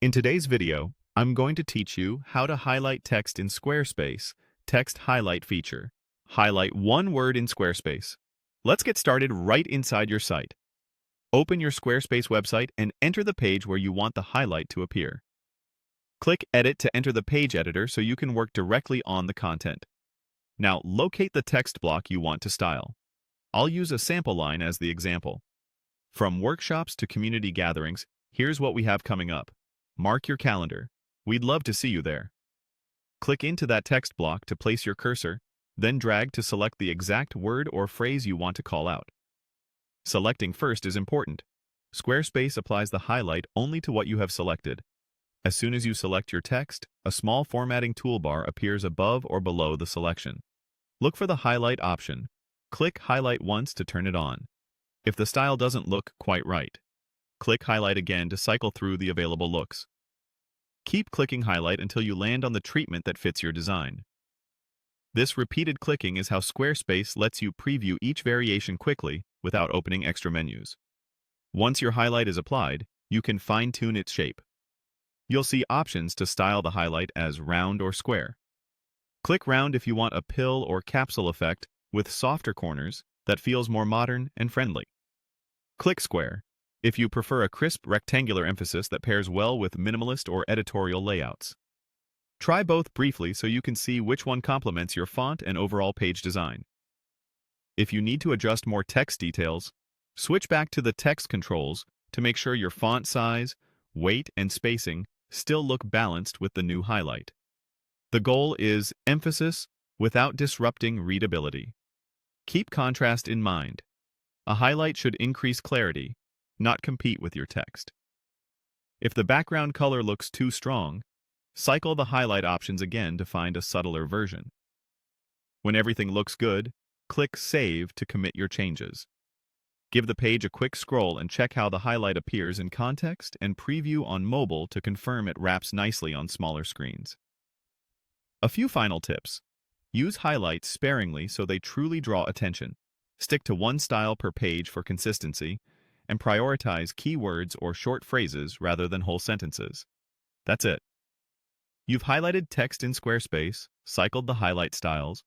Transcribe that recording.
In today's video, I'm going to teach you how to highlight text in Squarespace, text highlight feature. Highlight one word in Squarespace. Let's get started right inside your site. Open your Squarespace website and enter the page where you want the highlight to appear. Click Edit to enter the page editor so you can work directly on the content. Now locate the text block you want to style. I'll use a sample line as the example. From workshops to community gatherings, here's what we have coming up. Mark your calendar. We'd love to see you there. Click into that text block to place your cursor, then drag to select the exact word or phrase you want to call out. Selecting first is important. Squarespace applies the highlight only to what you have selected. As soon as you select your text, a small formatting toolbar appears above or below the selection. Look for the highlight option. Click Highlight once to turn it on. If the style doesn't look quite right, click Highlight again to cycle through the available looks. Keep clicking Highlight until you land on the treatment that fits your design. This repeated clicking is how Squarespace lets you preview each variation quickly without opening extra menus. Once your highlight is applied, you can fine-tune its shape. You'll see options to style the highlight as round or square. Click round if you want a pill or capsule effect with softer corners that feels more modern and friendly. Click square if you prefer a crisp rectangular emphasis that pairs well with minimalist or editorial layouts. Try both briefly so you can see which one complements your font and overall page design. If you need to adjust more text details, switch back to the text controls to make sure your font size, weight, and spacing still look balanced with the new highlight. The goal is emphasis without disrupting readability. Keep contrast in mind. A highlight should increase clarity, not compete with your text. If the background color looks too strong, cycle the highlight options again to find a subtler version. When everything looks good, click Save to commit your changes. Give the page a quick scroll and check how the highlight appears in context and preview on mobile to confirm it wraps nicely on smaller screens. A few final tips. Use highlights sparingly so they truly draw attention. Stick to one style per page for consistency, and prioritize keywords or short phrases rather than whole sentences. That's it. You've highlighted text in Squarespace, cycled the highlight styles,